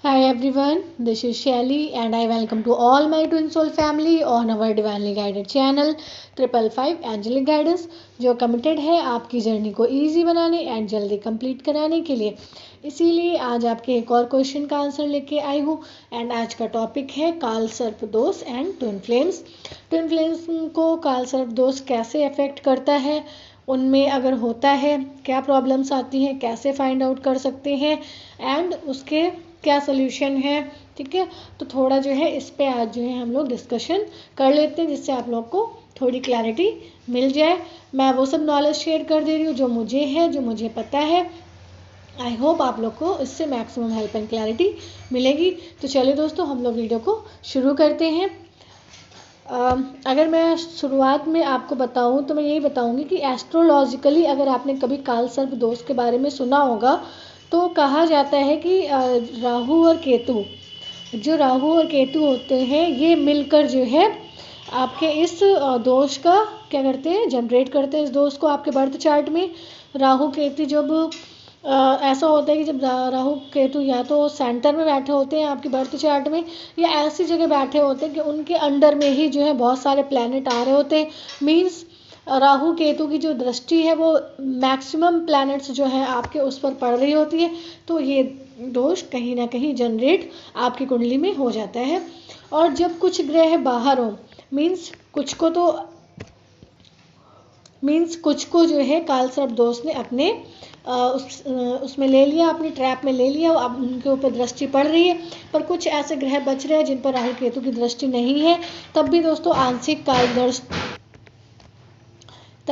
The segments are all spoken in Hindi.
Hi everyone, this is Shelly and I welcome to all my Twin Soul family on our divinely guided channel 555 Angelic Guidance जो कमिटेड है आपकी जर्नी को इजी बनाने एंड जल्दी कंप्लीट कराने के लिए। इसीलिए आज आपके एक और क्वेश्चन का आंसर लेके आई हूँ एंड आज का टॉपिक है काल सर्प दोष and twin flames. Twin flames को काल सर्प दोष कैसे अफेक्ट करता है, उनमें अगर होता है क्या प्रॉब्लम्स आती हैं, कैसे फाइंड आउट कर सकते हैं एंड उसके क्या सोल्यूशन है। ठीक है, तो थोड़ा जो है इस पे आज जो है हम लोग डिस्कशन कर लेते हैं जिससे आप लोग को थोड़ी क्लैरिटी मिल जाए। मैं वो सब नॉलेज शेयर कर दे रही हूँ जो मुझे है, जो मुझे पता है। आई होप आप लोग को इससे मैक्सिमम हेल्प एंड क्लैरिटी मिलेगी। तो चलिए दोस्तों हम लोग वीडियो को शुरू करते हैं। अगर मैं शुरुआत में आपको बताऊं तो मैं यही बताऊंगी कि एस्ट्रोलॉजिकली अगर आपने कभी काल सर्प दोष के बारे में सुना होगा तो कहा जाता है कि राहु और केतु, जो राहु और केतु होते हैं ये मिलकर जो है आपके इस दोष का क्या करते हैं, जनरेट करते हैं इस दोष को आपके बर्थ चार्ट में। राहु केतु जब ऐसा होता है कि जब राहु केतु या तो सेंटर में बैठे होते हैं आपके बर्थ चार्ट में या ऐसी जगह बैठे होते हैं कि उनके अंडर में ही जो है बहुत सारे प्लैनेट आ रहे होते हैं। मीन्स राहु केतु की जो दृष्टि है वो मैक्सिमम प्लैनेट्स जो है आपके उस पर पड़ रही होती है, तो ये दोष कहीं ना कहीं जनरेट आपकी कुंडली में हो जाता है। और जब कुछ ग्रह बाहर हो, मीन्स कुछ को जो है काल सर्प दोष ने अपने उसमें ले लिया, अपनी ट्रैप में ले लिया, अब उनके ऊपर दृष्टि पड़ रही है। पर कुछ ऐसे ग्रह बच रहे हैं जिन पर राहु केतु की दृष्टि नहीं है, तब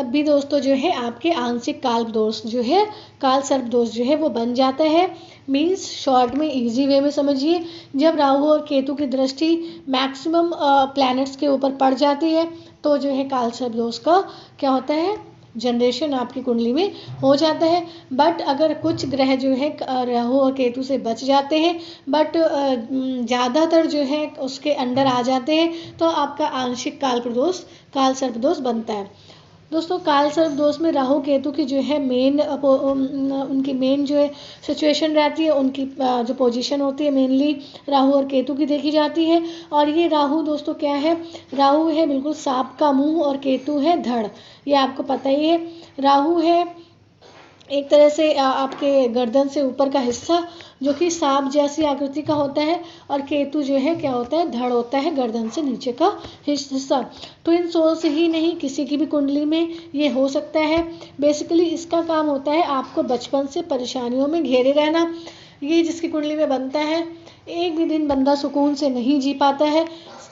भी दोस्तों जो है आपके आंशिक काल सर्प दोष जो है वो बन जाता है। मीन्स शॉर्ट में इजी वे में समझिए, जब राहु और केतु की दृष्टि मैक्सिमम प्लैनेट्स के ऊपर पड़ जाती है तो जो है काल सर्प दोष का क्या होता है, जनरेशन आपकी कुंडली में हो जाता है। बट अगर कुछ ग्रह जो है राहु और केतु से बच जाते हैं बट ज़्यादातर जो है उसके अंडर आ जाते हैं तो आपका आंशिक काल सर्प दोष बनता है। दोस्तों काल सर्प दोष में राहु केतु की जो है उनकी मेन जो है सिचुएशन रहती है, उनकी जो पोजीशन होती है मेनली राहु और केतु की देखी जाती है। और ये राहु दोस्तों क्या है, राहु है बिल्कुल सांप का मुंह और केतु है धड़, ये आपको पता ही है। राहु है एक तरह से आपके गर्दन से ऊपर का हिस्सा जो कि सांप जैसी आकृति का होता है, और केतु जो है क्या होता है, धड़ होता है गर्दन से नीचे का हिस्सा। ट्विन सोल्स ही नहीं किसी की भी कुंडली में ये हो सकता है। बेसिकली इसका काम होता है आपको बचपन से परेशानियों में घेरे रहना। ये जिसकी कुंडली में बनता है एक भी दिन बंदा सुकून से नहीं जी पाता है,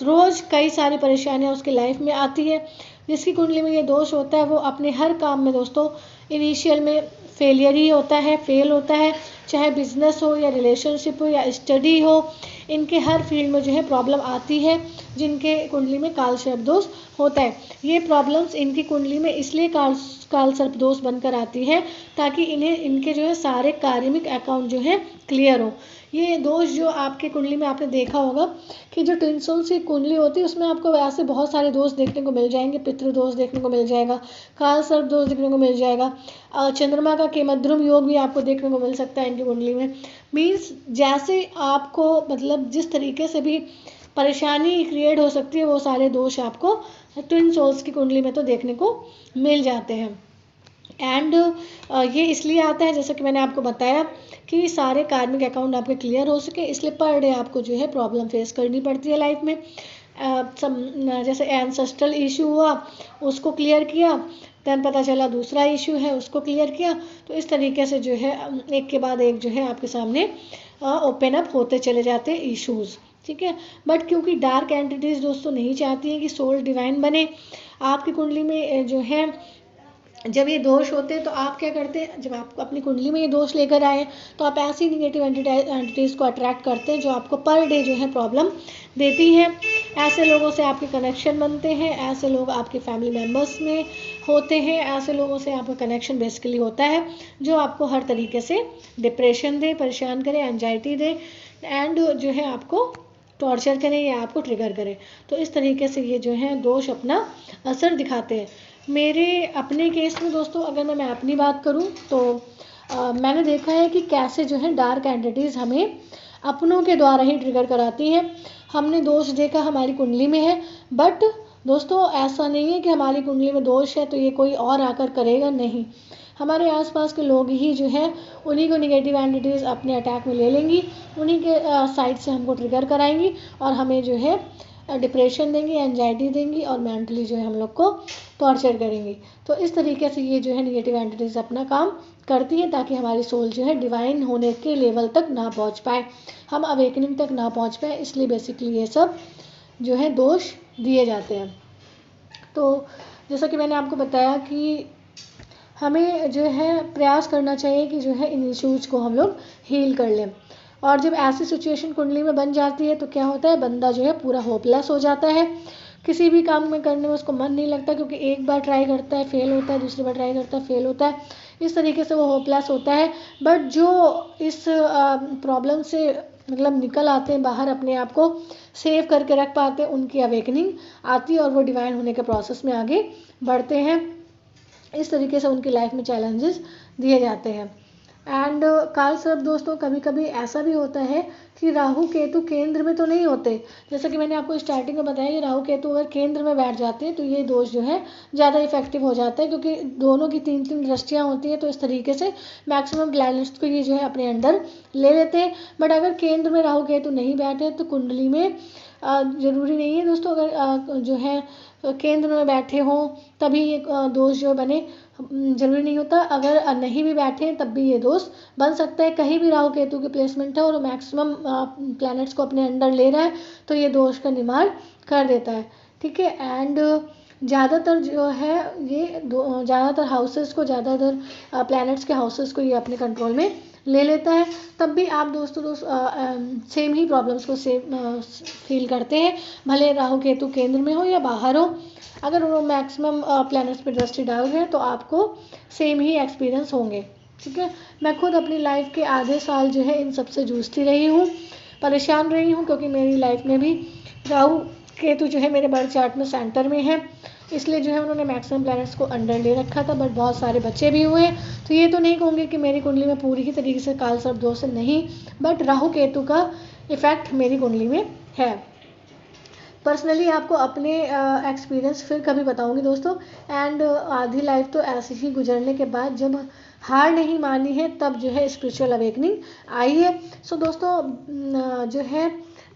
रोज़ कई सारी परेशानियां उसकी लाइफ में आती है। जिसकी कुंडली में ये दोष होता है वो अपने हर काम में दोस्तों इनिशियल में फेल होता है, चाहे बिजनेस हो या रिलेशनशिप हो या स्टडी हो, इनके हर फील्ड में जो है प्रॉब्लम आती है। जिनके कुंडली में काल सर्प दोष होता है, ये प्रॉब्लम्स इनकी कुंडली में इसलिए काल सर्प दोष बनकर आती है ताकि इनके जो है सारे कार्मिक अकाउंट जो है क्लियर हो। ये दोष जो आपके कुंडली में आपने देखा होगा कि जो ट्विन सोल्स की कुंडली होती है उसमें आपको ऐसे बहुत सारे दोष देखने को मिल जाएंगे। पितृ दोष देखने को मिल जाएगा, काल सर्प दोष देखने को मिल जाएगा, चंद्रमा का केमद्रुम योग भी आपको देखने को मिल सकता है इनकी कुंडली में। मीन्स जैसे आपको मतलब जिस तरीके से भी परेशानी क्रिएट हो सकती है वो सारे दोष आपको ट्विन सोल्स की कुंडली में तो देखने को मिल जाते हैं। एंड ये इसलिए आता है जैसा कि मैंने आपको बताया कि सारे कार्मिक अकाउंट आपके क्लियर हो सके, इसलिए पर डे आपको जो है प्रॉब्लम फेस करनी पड़ती है लाइफ में। जैसे एंसेस्ट्रल इशू हुआ उसको क्लियर किया, देन पता चला दूसरा इशू है उसको क्लियर किया, तो इस तरीके से जो है एक के बाद एक जो है आपके सामने ओपन अप होते चले जाते हैं इशूज़। ठीक है, बट क्योंकि डार्क एंटिटीज़ दोस्तों नहीं चाहती हैं कि सोल डिवाइन बने आपकी कुंडली में जो है। जब ये दोष होते हैं तो आप क्या करते हैं, जब आपको अपनी कुंडली में ये दोष लेकर आए तो आप ऐसी निगेटिव एंटिटीज़ को अट्रैक्ट करते हैं जो आपको पर डे जो है प्रॉब्लम देती हैं। ऐसे लोगों से आपके कनेक्शन बनते हैं, ऐसे लोग आपके फैमिली मेम्बर्स में होते हैं, ऐसे लोगों से आपका कनेक्शन बेसिकली होता है जो आपको हर तरीके से डिप्रेशन दे, परेशान करे, एंजाइटी दे एंड जो है आपको टॉर्चर करें या आपको ट्रिगर करें। तो इस तरीके से ये जो है दोष अपना असर दिखाते हैं। मेरे अपने केस में दोस्तों अगर मैं अपनी बात करूं तो मैंने देखा है कि कैसे जो है डार्क एंटिटीज़ हमें अपनों के द्वारा ही ट्रिगर कराती हैं। हमने दोष देखा हमारी कुंडली में है, बट दोस्तों ऐसा नहीं है कि हमारी कुंडली में दोष है तो ये कोई और आकर करेगा, नहीं। हमारे आसपास के लोग ही जो है उन्हीं को निगेटिव एंटिटीज़ अपने अटैक में ले लेंगी, उन्हीं के साइड से हमको ट्रिगर कराएंगी और हमें जो है डिप्रेशन देंगी, एंजाइटी देंगी और मेंटली जो है हम लोग को टॉर्चर करेंगी। तो इस तरीके से ये जो है निगेटिव एंटिटीज़ अपना काम करती है ताकि हमारी सोल जो है डिवाइन होने के लेवल तक ना पहुंच पाए, हम अवेकनिंग तक ना पहुंच पाए। इसलिए बेसिकली ये सब जो है दोष दिए जाते हैं। तो जैसा कि मैंने आपको बताया कि हमें जो है प्रयास करना चाहिए कि जो है इन इश्यूज़ को हम लोग हील कर लें। और जब ऐसी सिचुएशन कुंडली में बन जाती है तो क्या होता है, बंदा जो है पूरा होपलेस हो जाता है, किसी भी काम में करने में उसको मन नहीं लगता, क्योंकि एक बार ट्राई करता है फेल होता है, दूसरी बार ट्राई करता है फेल होता है, इस तरीके से वो होपलेस होता है। बट जो इस प्रॉब्लम से मतलब निकल आते हैं बाहर, अपने आप को सेव करके रख पाते हैं, उनकी अवेकनिंग आती है और वो डिवाइन होने के प्रोसेस में आगे बढ़ते हैं। इस तरीके से उनकी लाइफ में चैलेंजेस दिए जाते हैं। एंड काल सर्प दोस्तों कभी कभी ऐसा भी होता है कि राहु केतु केंद्र में तो नहीं होते, जैसा कि मैंने आपको स्टार्टिंग में बताया कि राहु केतु अगर केंद्र में बैठ जाते हैं तो ये दोष जो है ज़्यादा इफेक्टिव हो जाता है, क्योंकि दोनों की 3-3 दृष्टियाँ होती हैं, तो इस तरीके से मैक्सिमम प्लैनेट्स को ये जो है अपने अंडर ले लेते हैं। बट अगर केंद्र में राहु केतु नहीं बैठे तो कुंडली में ज़रूरी नहीं है दोस्तों, अगर जो है केंद्र में बैठे हों तभी ये दोष जो बने, जरूरी नहीं होता। अगर नहीं भी बैठे हैं तब भी ये दोष बन सकता है। कहीं भी राहु केतु की प्लेसमेंट है और मैक्सिमम प्लैनेट्स को अपने अंडर ले रहा है तो ये दोष का निवारण कर देता है, ठीक है। एंड ज़्यादातर जो है ये ज़्यादातर हाउसेस को, ज़्यादातर प्लैनेट्स के हाउसेस को ये अपने कंट्रोल में ले लेता है। तब भी आप दोस्तों सेम ही प्रॉब्लम्स को सेम फील करते हैं, भले राहु केतु केंद्र में हो या बाहर हो। अगर वो मैक्सिमम प्लैनेट्स पे दृष्टि डाल रहे हैं तो आपको सेम ही एक्सपीरियंस होंगे, ठीक है। मैं खुद अपनी लाइफ के आधे साल जो है इन सबसे जूझती रही हूँ, परेशान रही हूँ, क्योंकि मेरी लाइफ में भी राहु केतु जो है मेरे बर्थ चार्ट में सेंटर में है, इसलिए जो है उन्होंने मैक्सिमम प्लैनेट्स को अंडर ले रखा था। बट बहुत सारे बच्चे भी हुए, तो ये तो नहीं कहूँगी कि मेरी कुंडली में पूरी ही तरीके से काल सर्प दोष नहीं, बट राहु केतु का इफेक्ट मेरी कुंडली में है। पर्सनली आपको अपने एक्सपीरियंस फिर कभी बताऊंगी दोस्तों। एंड आधी लाइफ तो ऐसे ही गुजरने के बाद जब हार नहीं मानी है तब जो है स्पिरिचुअल अवेकनिंग आई है। सो दोस्तों जो है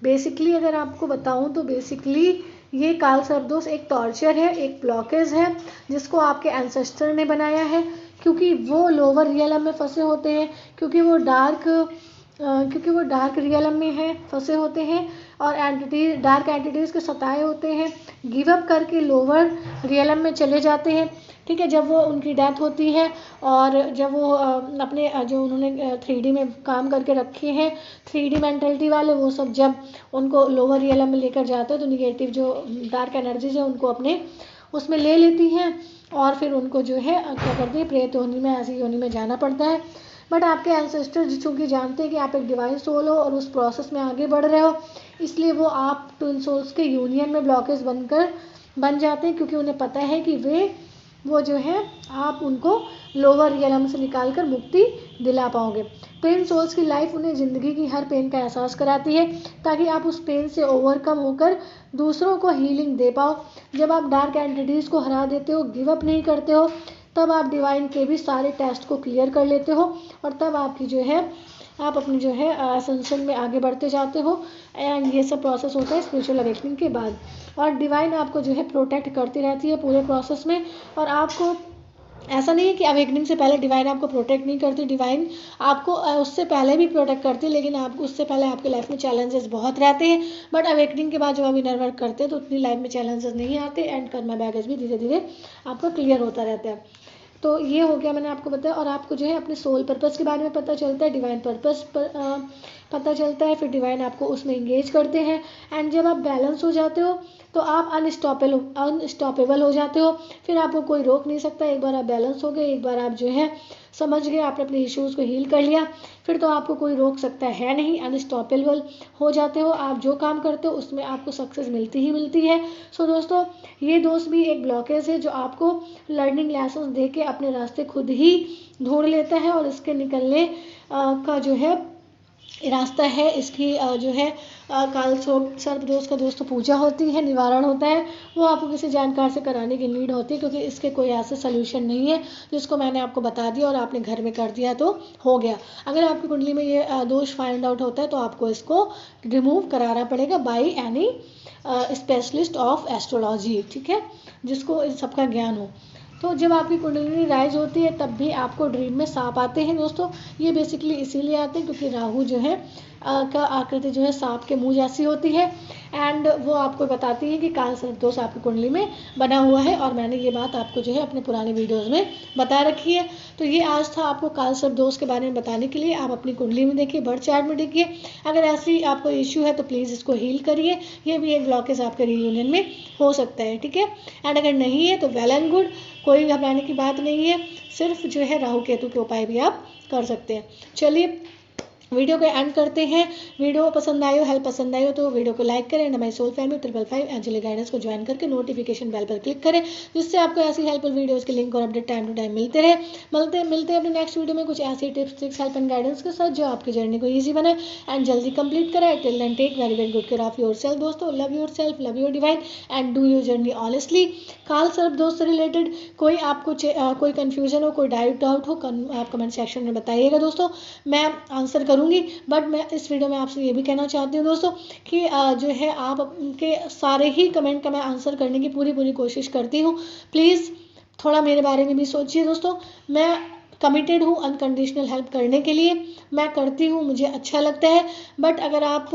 बेसिकली अगर आपको बताऊं तो बेसिकली ये काल सर्प दोष एक टॉर्चर है, एक ब्लॉकेज है जिसको आपके एंसेस्टर ने बनाया है, क्योंकि वो लोअर रियलम में फंसे होते हैं, क्योंकि वो डार्क रियलम में है फंसे होते हैं और डार्क एंटिटीज़ के सताए होते हैं, गिव अप करके लोअर रियलम में चले जाते हैं, ठीक है। जब वो उनकी डेथ होती है और जब वो अपने जो उन्होंने 3D में काम करके रखे हैं 3D मेंटलिटी वाले, वो सब जब उनको लोअर रियलम में लेकर जाते हैं तो निगेटिव जो डार्क एनर्जीज है उनको अपने उसमें ले लेती हैं और फिर उनको जो है क्या करती है, प्रेत योनि में, ऐसी योनि में जाना पड़ता है। बट आपके एंसेस्टर चूँकि जानते हैं कि आप एक डिवाइन सोल हो और उस प्रोसेस में आगे बढ़ रहे हो, इसलिए वो आप ट्विन सोल्स के यूनियन में ब्लॉकेज बन जाते हैं, क्योंकि उन्हें पता है कि वो जो है आप उनको लोअर रियलम से निकाल कर मुक्ति दिला पाओगे। ट्विन सोल्स की लाइफ उन्हें ज़िंदगी की हर पेन का एहसास कराती है ताकि आप उस पेन से ओवरकम होकर दूसरों को हीलिंग दे पाओ। जब आप डार्क एंटिटीज़ को हरा देते हो, गिव अप नहीं करते हो, तब आप डिवाइन के भी सारे टेस्ट को क्लियर कर लेते हो और तब आपकी जो है आप अपनी जो है असेंशन में आगे बढ़ते जाते हो। एंड ये सब प्रोसेस होता है स्पिरिचुअल अवेकनिंग के बाद, और डिवाइन आपको जो है प्रोटेक्ट करती रहती है पूरे प्रोसेस में। और आपको ऐसा नहीं है कि अवेकनिंग से पहले डिवाइन आपको प्रोटेक्ट नहीं करती, डिवाइन आपको उससे पहले भी प्रोटेक्ट करती है, लेकिन आपको उससे पहले आपकी लाइफ में चैलेंजेस बहुत रहते हैं। बट अवेकनिंग के बाद जब आप इनर वर्क करते हैं तो उतनी लाइफ में चैलेंजेस नहीं आते एंड कर्मा बैगेज भी धीरे धीरे आपका क्लियर होता रहता है। तो ये हो गया मैंने आपको बताया, और आपको जो है अपने सोल पर्पस के बारे में पता चलता है, डिवाइन पर्पस पर पता चलता है, फिर डिवाइन आपको उसमें इंगेज करते हैं। एंड जब आप बैलेंस हो जाते हो तो आप अनस्टॉपेबल हो जाते हो, फिर आपको कोई रोक नहीं सकता। एक बार आप बैलेंस हो गए, एक बार आप जो है समझ गए, आपने अपने इश्यूज़ को हील कर लिया, फिर तो आपको कोई रोक सकता है नहीं, अनस्टॉपेबल हो जाते हो। आप जो काम करते हो उसमें आपको सक्सेस मिलती ही मिलती है। सो दोस्तों ये दोस्त भी एक ब्लॉकेज है जो आपको लर्निंग लेसन दे के अपने रास्ते खुद ही ढूंढ लेता है और इसके निकलने का जो है रास्ता है इसकी जो है काल सर्प दोष का दोस्तों पूजा होती है, निवारण होता है, वो आपको किसी जानकार से कराने की नीड होती है, क्योंकि इसके कोई ऐसे सोल्यूशन नहीं है जिसको मैंने आपको बता दिया और आपने घर में कर दिया तो हो गया। अगर आपकी कुंडली में ये दोष फाइंड आउट होता है तो आपको इसको रिमूव कराना पड़ेगा by any specialist of astrology, ठीक है, जिसको इन सबका ज्ञान हो। तो जब आपकी कुंडली राइज होती है तब भी आपको ड्रीम में सांप आते हैं दोस्तों। ये बेसिकली इसीलिए आते हैं क्योंकि राहु जो है का आकृति जो है सांप के मुंह जैसी होती है, एंड वो आपको बताती है कि काल सर्प दोष आपकी कुंडली में बना हुआ है, और मैंने ये बात आपको जो है अपने पुराने वीडियोस में बता रखी है। तो ये आज था आपको काल सर्प दोष के बारे में बताने के लिए। आप अपनी कुंडली में देखिए, बर्थ चार्ट में देखिए, अगर ऐसी आपको इश्यू है तो प्लीज़ इसको हील करिए। ये भी एक ब्लॉकेज आपके रियूनियन में हो सकता है, ठीक है। एंड अगर नहीं है तो वेल एंड गुड, कोई घबराने की बात नहीं है, सिर्फ जो है राहु केतु के उपाय भी आप कर सकते हैं। चलिए वीडियो को एंड करते हैं। वीडियो पसंद आए हो, हेल्प पसंद आई हो तो वीडियो को लाइक करें, हमारी सोल फैमिली 555 एंजली गाइडेंस को ज्वाइन करके नोटिफिकेशन बेल पर क्लिक करें, जिससे आपको ऐसी हेल्पफुल वीडियोस के लिंक और अपडेट टाइम टू टाइम मिलते रहे। मिलते हैं अपने नेक्स्ट वीडियो में कुछ ऐसी tips tricks help and guidance के साथ जो आपकी जर्नी को ईजी बनाए एंड जल्दी कंप्लीट कराए। Till then take very very good care of yourself दोस्तों। Love yourself, love your divine and do your journey honestly. काल सर्प दोष से रिलेटेड कोई आपको कोई कन्फ्यूजन हो, कोई डाउट हो, आप कमेंट सेक्शन में बताइएगा दोस्तों, मैं आंसर करूँगी। बट मैं इस वीडियो में आपसे ये भी कहना चाहती हूँ दोस्तों कि जो है आप के सारे ही कमेंट का मैं आंसर करने की पूरी कोशिश करती हूँ। प्लीज़ थोड़ा मेरे बारे में भी सोचिए दोस्तों। मैं कमिटेड हूँ अनकंडीशनल हेल्प करने के लिए, मैं करती हूँ, मुझे अच्छा लगता है। बट अगर आप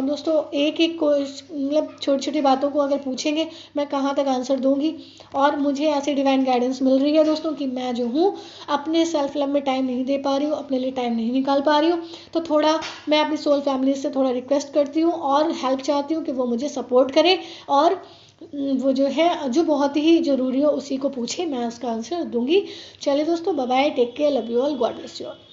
दोस्तों एक मतलब छोटी छोटी बातों को अगर पूछेंगे, मैं कहाँ तक आंसर दूँगी। और मुझे ऐसी डिवाइन गाइडेंस मिल रही है दोस्तों कि मैं जो हूँ अपने सेल्फ लव में टाइम नहीं दे पा रही हूँ, अपने लिए टाइम नहीं निकाल पा रही हूँ। तो थोड़ा मैं अपनी सोल फैमिली से थोड़ा रिक्वेस्ट करती हूँ और हेल्प चाहती हूँ कि वो मुझे सपोर्ट करे, और वो जो है जो बहुत ही ज़रूरी हो उसी को पूछे, मैं उसका आंसर दूंगी। चलिए दोस्तों, bye bye, take care, love you all, God bless you all.